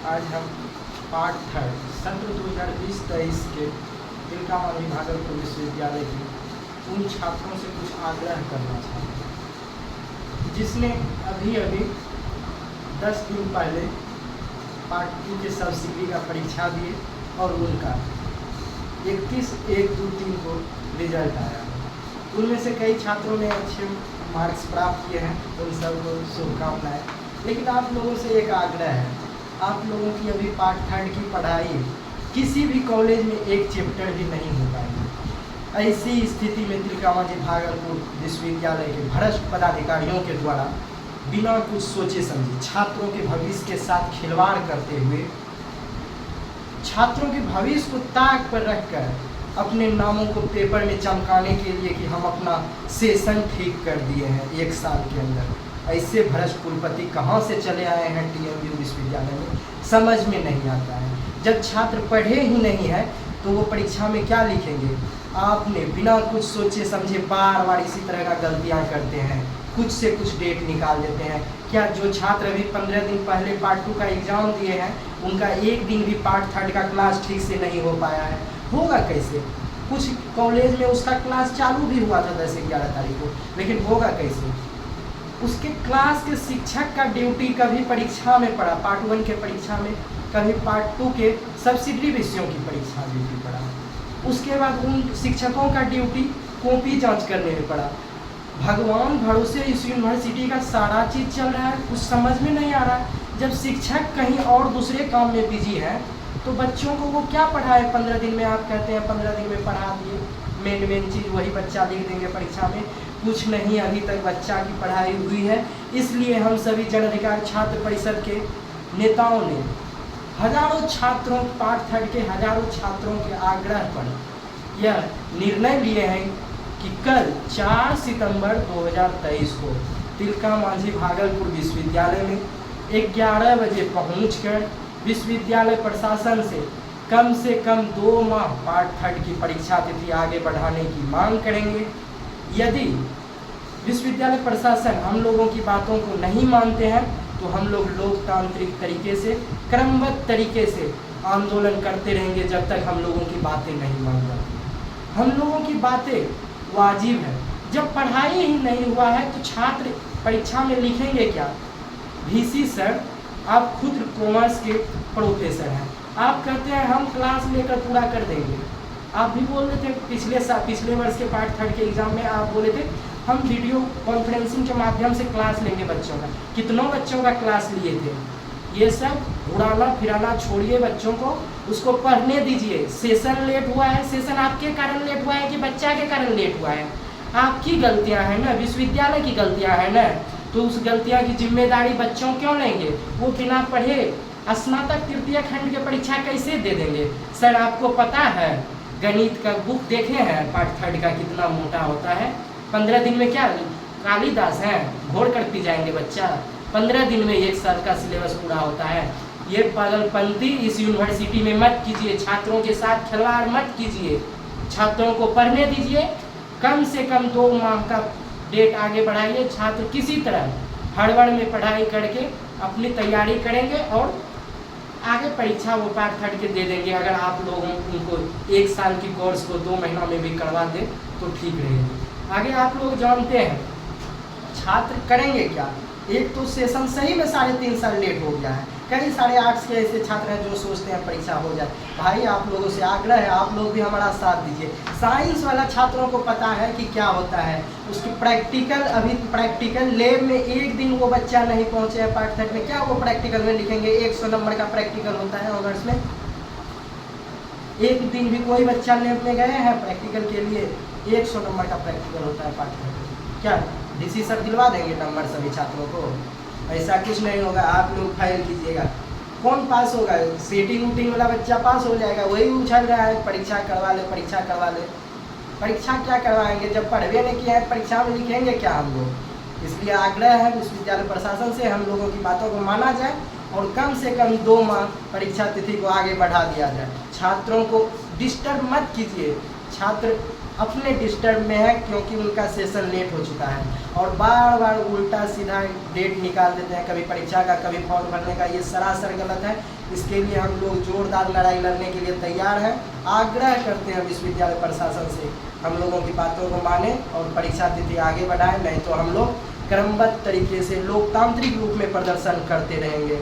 आज हम part third सत्र 2020-23 के तिलकामांझी भागलपुर विश्वविद्यालय के उन छात्रों से कुछ आग्रह करना चाहते हैं जिसने अभी 10 दिन पहले पार्ट 2 के सब्सिडी का परीक्षा दिए और उनका 31/1-2-3 को रिजल्ट आया। उनमें से कई छात्रों ने अच्छे मार्क्स प्राप्त किए हैं, उन सबको शुभकामनाएं। लेकिन आप लोगों से एक आग्रह है, आप लोगों की अभी पार्ट थर्ड की पढ़ाई किसी भी कॉलेज में एक चैप्टर भी नहीं हो पाएगी। ऐसी स्थिति में तिलकामांझी भागलपुर विश्वविद्यालय के भ्रष्ट पदाधिकारियों के द्वारा बिना कुछ सोचे समझे छात्रों के भविष्य के साथ खिलवाड़ करते हुए छात्रों के भविष्य को ताक पर रखकर अपने नामों को पेपर में चमकाने के लिए कि हम अपना सेशन ठीक कर दिए हैं 1 साल के अंदर। ऐसे भ्रष्ट कुलपति कहाँ से चले आए हैं TMU विश्वविद्यालय में, समझ में नहीं आता है। जब छात्र पढ़े ही नहीं है तो वो परीक्षा में क्या लिखेंगे। आपने बिना कुछ सोचे समझे बार बार इसी तरह का गलतियाँ करते हैं, कुछ से कुछ डेट निकाल देते हैं। क्या जो छात्र अभी 15 दिन पहले पार्ट 2 का एग्ज़ाम दिए हैं उनका एक दिन भी पार्ट थर्ड का क्लास ठीक से नहीं हो पाया है, होगा कैसे। कुछ कॉलेज में उसका क्लास चालू भी हुआ था 10-11 तारीख को, लेकिन होगा कैसे। उसके क्लास के शिक्षक का ड्यूटी कभी परीक्षा में पड़ा, पार्ट 1 के परीक्षा में, कभी पार्ट 2 के सब्सिडी विषयों की परीक्षा ड्यूटी पड़ा। उसके बाद उन शिक्षकों का ड्यूटी कॉपी जांच करने में पड़ा। भगवान भरोसे इस यूनिवर्सिटी का सारा चीज़ चल रहा है, कुछ समझ में नहीं आ रहा है। जब शिक्षक कहीं और दूसरे काम में बिजी है तो बच्चों को वो क्या पढ़ाए। 15 दिन में आप कहते हैं 15 दिन में पढ़ा दिए, मेन चीज़ वही बच्चा लिख देंगे परीक्षा में, कुछ नहीं अभी तक बच्चा की पढ़ाई हुई है। इसलिए हम सभी जन अधिकार छात्र परिषद के नेताओं ने हजारों छात्रों, पार्ट थर्ड के हजारों छात्रों के आग्रह पर यह निर्णय लिए हैं कि कल 4 सितंबर 2023 को तिलकामांझी भागलपुर विश्वविद्यालय में 11 बजे पहुंचकर विश्वविद्यालय प्रशासन से कम 2 माह पार्ट थर्ड की परीक्षा तिथि आगे बढ़ाने की मांग करेंगे। यदि विश्वविद्यालय प्रशासन हम लोगों की बातों को नहीं मानते हैं तो हम लोग लोकतांत्रिक तरीके से, क्रमबद्ध तरीके से आंदोलन करते रहेंगे जब तक हम लोगों की बातें नहीं मान जाती। हम लोगों की बातें वाजिब है। जब पढ़ाई ही नहीं हुआ है तो छात्र परीक्षा में लिखेंगे क्या। VC सर, आप खुद कॉमर्स के प्रोफेसर हैं, आप कहते हैं हम क्लास लेकर पूरा कर देंगे। आप भी बोल रहे थे पिछले वर्ष के पार्ट थर्ड के एग्ज़ाम में, आप बोले थे हम वीडियो कॉन्फ्रेंसिंग के माध्यम से क्लास लेंगे बच्चों का। कितनों बच्चों का क्लास लिए थे। ये सब उड़ाना फिराना छोड़िए, बच्चों को उसको पढ़ने दीजिए। सेशन लेट हुआ है, सेशन आपके कारण लेट हुआ है कि बच्चा के कारण लेट हुआ है। आपकी गलतियां हैं ना, विश्वविद्यालय की गलतियां हैं ना, तो उस गलतियां की जिम्मेदारी बच्चों क्यों लेंगे। वो बिना पढ़े स्नातक तृतीय खंड की परीक्षा कैसे दे देंगे। सर आपको पता है गणित का बुक देखे हैं पार्ट थर्ड का कितना मोटा होता है। 15 दिन में क्या कालिदास हैं, घोड़ कर पी जाएंगे बच्चा। 15 दिन में 1 साल का सिलेबस पूरा होता है। ये पागलपंती इस यूनिवर्सिटी में मत कीजिए, छात्रों के साथ खिलवाड़ मत कीजिए। छात्रों को पढ़ने दीजिए, कम से कम 2 माह का डेट आगे बढ़ाइए। छात्र किसी तरह हड़बड़ में पढ़ाई करके अपनी तैयारी करेंगे और आगे परीक्षा वो पार्ट थर्ड के दे देंगे। अगर आप लोगों उनको 1 साल की कोर्स को 2 महीना में भी करवा दें तो ठीक रहेगी। आगे आप लोग जानते हैं छात्र करेंगे क्या। एक तो सेशन सही में 3.5 साल लेट हो गया है। कई सारे आर्ट्स के ऐसे छात्र हैं जो सोचते हैं परीक्षा हो जाए। भाई आप लोगों से आग्रह है, आप लोग भी हमारा साथ दीजिए। साइंस वाला छात्रों को पता है कि क्या होता है उसकी प्रैक्टिकल। अभी प्रैक्टिकल लैब में एक दिन वो बच्चा नहीं पहुंचे है पार्ट थर्ड में, क्या वो प्रैक्टिकल में लिखेंगे। 100 नंबर का प्रैक्टिकल होता है ऑनर्स में। एक दिन भी कोई बच्चा लैब में गए हैं प्रैक्टिकल के लिए, 100 नंबर का प्रैक्टिकल होता है पार्ट थर्ड। क्या DC सर दिलवा देंगे नंबर सभी छात्रों को। ऐसा कुछ नहीं होगा। आप लोग फाइल कीजिएगा, कौन पास होगा। सीटिंग वूटिंग वाला बच्चा पास हो जाएगा, वही उछल रहा है परीक्षा करवा ले परीक्षा करवा ले। परीक्षा क्या करवाएंगे जब पढ़वे नहीं किया है, परीक्षा में लिखेंगे क्या हम लोग। इसलिए आग्रह है विश्वविद्यालय प्रशासन से हम लोगों की बातों को माना जाए और कम से कम 2 माह परीक्षा तिथि को आगे बढ़ा दिया जाए। छात्रों को डिस्टर्ब मत कीजिए। छात्र अपने डिस्टर्ब में है, क्योंकि उनका सेशन लेट हो चुका है और बार बार उल्टा सीधा डेट निकाल देते हैं, कभी परीक्षा का कभी फॉर्म भरने का। ये सरासर गलत है। इसके लिए हम लोग जोरदार लड़ाई लड़ने के लिए तैयार हैं। आग्रह करते हैं विश्वविद्यालय प्रशासन से हम लोगों की बातों को माने और परीक्षा तिथि आगे बढ़ाएं, नहीं तो हम लोग क्रमबद्ध तरीके से लोकतांत्रिक रूप में प्रदर्शन करते रहेंगे।